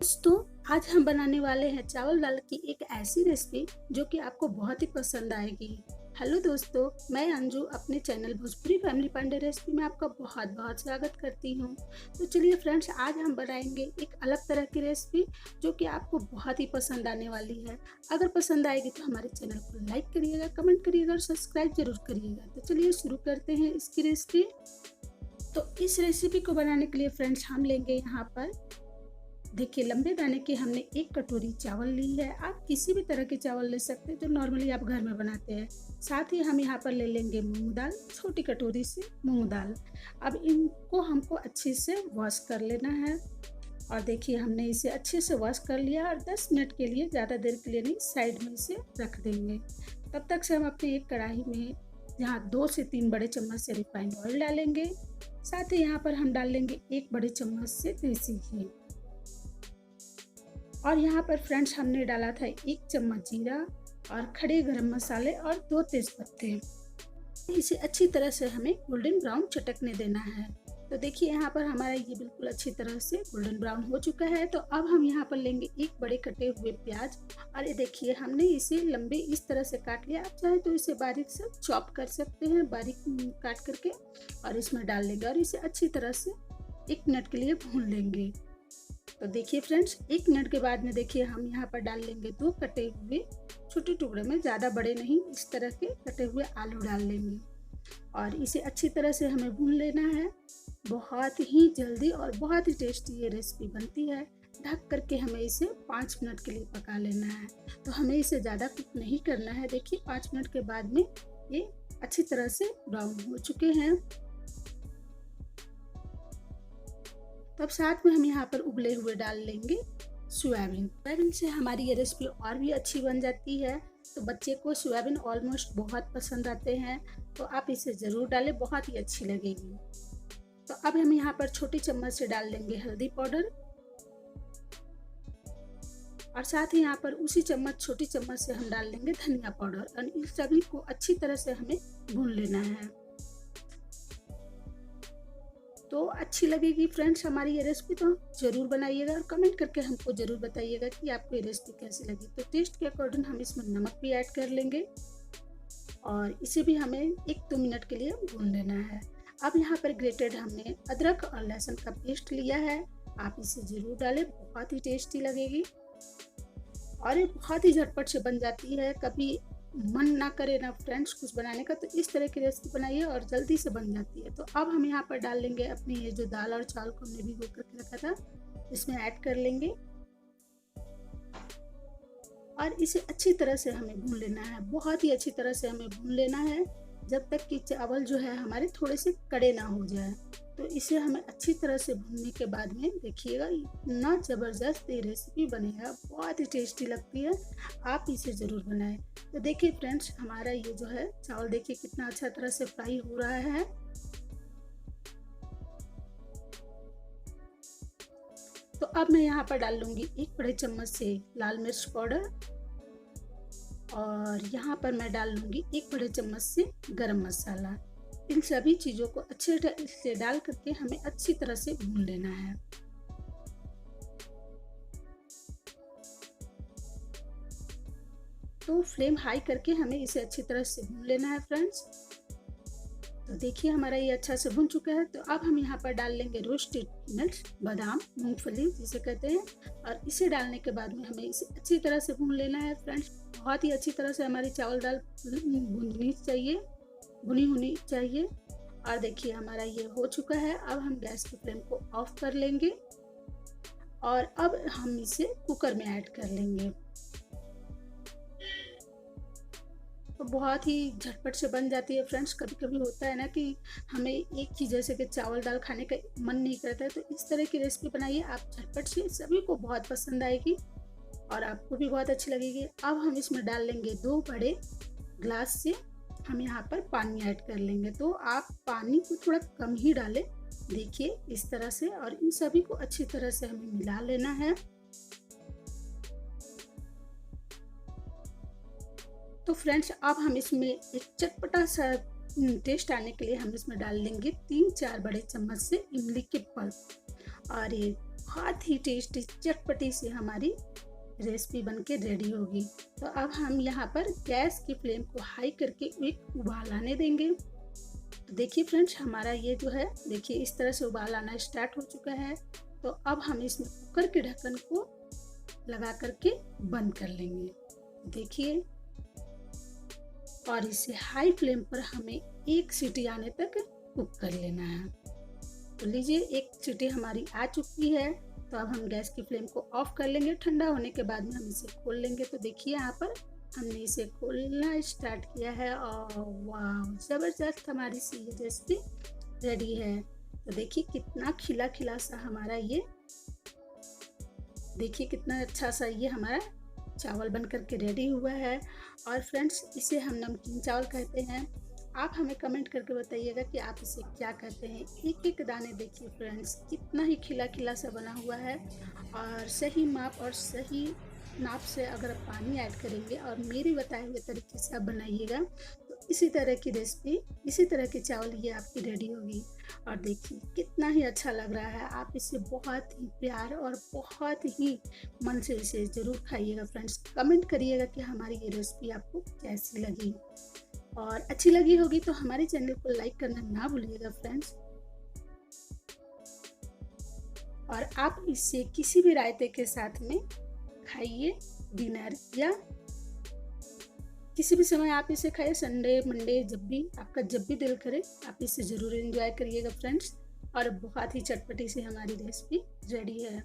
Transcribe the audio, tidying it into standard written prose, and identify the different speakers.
Speaker 1: दोस्तों, आज हम बनाने वाले हैं चावल दाल की एक ऐसी रेसिपी जो कि आपको बहुत ही पसंद आएगी। हेलो दोस्तों, मैं अंजू अपने channel Bhojpuri family Pandey recipe में आपका बहुत बहुत स्वागत करती हूँ। तो चलिए फ्रेंड्स, आज हम बनाएंगे एक अलग तरह की रेसिपी जो कि आपको बहुत ही पसंद आने वाली है। अगर पसंद आएगी तो हमारे चैनल को लाइक करिएगा, कमेंट करिएगा और सब्सक्राइब जरूर करिएगा। तो चलिए शुरू करते हैं इसकी रेसिपी। तो इस रेसिपी को बनाने के लिए फ्रेंड्स हम लेंगे यहाँ पर, देखिए, लंबे दाने की हमने एक कटोरी चावल ली है। आप किसी भी तरह के चावल ले सकते हैं जो नॉर्मली आप घर में बनाते हैं। साथ ही हम यहाँ पर ले लेंगे मूंग दाल, छोटी कटोरी से मूंग दाल। अब इनको हमको अच्छे से वॉश कर लेना है। और देखिए, हमने इसे अच्छे से वॉश कर लिया और 10 मिनट के लिए, ज़्यादा देर के लिए नहीं, साइड में इसे रख देंगे। तब तक से हम अपने एक कढ़ाई में यहाँ 2 से 3 बड़े चम्मच से रिफाइंड ऑयल डालेंगे। साथ ही यहाँ पर हम डाल लेंगे 1 बड़े चम्मच से देसी घी। और यहाँ पर फ्रेंड्स हमने डाला था 1 चम्मच जीरा और खड़े गरम मसाले और 2 तेज़पत्ते। इसे अच्छी तरह से हमें गोल्डन ब्राउन चटकने देना है। तो देखिए, यहाँ पर हमारा ये बिल्कुल अच्छी तरह से गोल्डन ब्राउन हो चुका है। तो अब हम यहाँ पर लेंगे 1 बड़े कटे हुए प्याज। और ये देखिए, हमने इसे लंबे इस तरह से काट लिया। आप चाहे तो इसे बारीक से चॉप कर सकते हैं, बारीक काट करके, और इसमें डाल लेंगे और इसे अच्छी तरह से 1 मिनट के लिए भून लेंगे। तो देखिए फ्रेंड्स, 1 मिनट के बाद में देखिए हम यहाँ पर डाल लेंगे 2 कटे हुए छोटे टुकड़े में, ज़्यादा बड़े नहीं, इस तरह के कटे हुए आलू डाल लेंगे और इसे अच्छी तरह से हमें भून लेना है। बहुत ही जल्दी और बहुत ही टेस्टी ये रेसिपी बनती है। ढक करके हमें इसे 5 मिनट के लिए पका लेना है। तो हमें इसे ज़्यादा कुक नहीं करना है। देखिए, 5 मिनट के बाद में ये अच्छी तरह से ब्राउन हो चुके हैं। तब साथ में हम यहाँ पर उबले हुए डाल लेंगे सोयाबीन। सोयाबीन से हमारी ये रेसिपी और भी अच्छी बन जाती है। तो बच्चे को सोयाबीन ऑलमोस्ट बहुत पसंद आते हैं, तो आप इसे ज़रूर डालें, बहुत ही अच्छी लगेगी। तो अब हम यहाँ पर छोटी चम्मच से डाल लेंगे हल्दी पाउडर और साथ ही यहाँ पर उसी छोटी चम्मच से हम डाल लेंगे धनिया पाउडर। और इन सभी को अच्छी तरह से हमें भून लेना है। तो अच्छी लगेगी फ्रेंड्स हमारी ये रेसिपी, तो ज़रूर बनाइएगा और कमेंट करके हमको ज़रूर बताइएगा कि आपको ये रेसिपी कैसी लगी। तो टेस्ट के अकॉर्डिंग हम इसमें नमक भी ऐड कर लेंगे और इसे भी हमें 1-2 मिनट के लिए भून लेना है। अब यहाँ पर ग्रेटेड हमने अदरक और लहसुन का पेस्ट लिया है, आप इसे ज़रूर डालें, बहुत ही टेस्टी लगेगी और ये बहुत ही झटपट से बन जाती है। कभी मन ना करे ना फ्रेंड्स कुछ बनाने का, तो इस तरह की रेसिपी बनाइए और जल्दी से बन जाती है। तो अब हम यहाँ पर डाल लेंगे अपनी ये जो दाल और चावल को हमने भिगो करके रखा था, इसमें ऐड कर लेंगे और इसे अच्छी तरह से हमें भून लेना है। बहुत ही अच्छी तरह से हमें भून लेना है जब तक कि चावल जो है हमारे थोड़े से कड़े ना हो जाए। तो इसे हमें अच्छी तरह से भूनने के बाद में देखिएगा, इतना ज़बरदस्त ये रेसिपी बनेगा, बहुत ही टेस्टी लगती है। आप इसे ज़रूर बनाएं। तो देखिए फ्रेंड्स, हमारा ये जो है चावल देखिए कितना अच्छा तरह से फ्राई हो रहा है। तो अब मैं यहाँ पर डाल लूँगी 1 बड़े चम्मच से लाल मिर्च पाउडर और यहाँ पर मैं डाल लूँगी 1 बड़े चम्मच से गरम मसाला। इन सभी चीज़ों को अच्छे से डाल करके हमें अच्छी तरह से भून लेना है। तो फ्लेम हाई करके हमें इसे अच्छी तरह से भून लेना है फ्रेंड्स। तो देखिए, हमारा ये अच्छा से भुन चुका है। तो अब हम यहाँ पर डाल लेंगे रोस्टेड पीनट्स, बादाम, मूंगफली जिसे कहते हैं, और इसे डालने के बाद में हमें इसे अच्छी तरह से भून लेना है फ्रेंड्स। बहुत ही अच्छी तरह से हमारी चावल दाल भुनी होनी चाहिए। और देखिए, हमारा ये हो चुका है। अब हम गैस की फ्लेम को ऑफ कर लेंगे और अब हम इसे कुकर में ऐड कर लेंगे। तो बहुत ही झटपट से बन जाती है फ्रेंड्स। कभी कभी होता है ना कि हमें एक ही जैसे कि चावल दाल खाने का मन नहीं करता है, तो इस तरह की रेसिपी बनाइए, आप झटपट से, सभी को बहुत पसंद आएगी और आपको भी बहुत अच्छी लगेगी। अब हम इसमें डाल लेंगे 2 बड़े ग्लास से हम यहाँ पर पानी ऐड कर लेंगे। तो आप पानी को थोड़ा कम ही डालें, देखिए इस तरह से, और इन सभी को अच्छी तरह से हमें मिला लेना है। तो फ्रेंड्स, अब हम इसमें एक चटपटा सा टेस्ट आने के लिए हम इसमें डाल लेंगे 3-4 बड़े चम्मच से इमली के पल्प। और ये बहुत ही टेस्टी चटपटी सी हमारी रेसिपी बनके रेडी होगी। तो अब हम यहाँ पर गैस की फ्लेम को हाई करके एक उबाल आने देंगे। तो देखिए फ्रेंड्स, हमारा ये जो है, देखिए इस तरह से उबाल आना स्टार्ट हो चुका है। तो अब हम इसमें कुकर के ढक्कन को लगा करके बंद कर लेंगे। देखिए, और इसे हाई फ्लेम पर हमें एक सीटी आने तक कुक कर लेना है। तो लीजिए, एक सीटी हमारी आ चुकी है। तो अब हम गैस की फ्लेम को ऑफ कर लेंगे। ठंडा होने के बाद में हम इसे खोल लेंगे। तो देखिए, यहाँ पर हमने इसे खोलना स्टार्ट किया है और वाह, ज़बरदस्त हमारी सी रेसिपी रेडी है। तो देखिए कितना खिला खिला सा हमारा ये, देखिए कितना अच्छा सा ये हमारा चावल बन करके रेडी हुआ है। और फ्रेंड्स, इसे हम नमकीन चावल कहते हैं। आप हमें कमेंट करके बताइएगा कि आप इसे क्या कहते हैं। एक एक दाने देखिए फ्रेंड्स, कितना ही खिला खिला सा बना हुआ है। और सही माप और सही नाप से अगर आप पानी ऐड करेंगे और मेरे बताए हुए तरीके से आप बनाइएगा, तो इसी तरह की रेसिपी, इसी तरह के चावल ये आपकी रेडी होगी। और देखिए कितना ही अच्छा लग रहा है। आप इसे बहुत ही प्यार और बहुत ही मन से इसे ज़रूर खाइएगा फ्रेंड्स। कमेंट करिएगा कि हमारी ये रेसिपी आपको कैसी लगी, और अच्छी लगी होगी तो हमारे चैनल को लाइक करना ना भूलिएगा फ्रेंड्स। और आप इसे किसी भी रायते के साथ में खाइए, डिनर या किसी भी समय आप इसे खाइए, संडे मंडे, जब भी दिल करे आप इसे ज़रूर एंजॉय करिएगा फ्रेंड्स। और बहुत ही चटपटी सी हमारी रेसिपी रेडी है।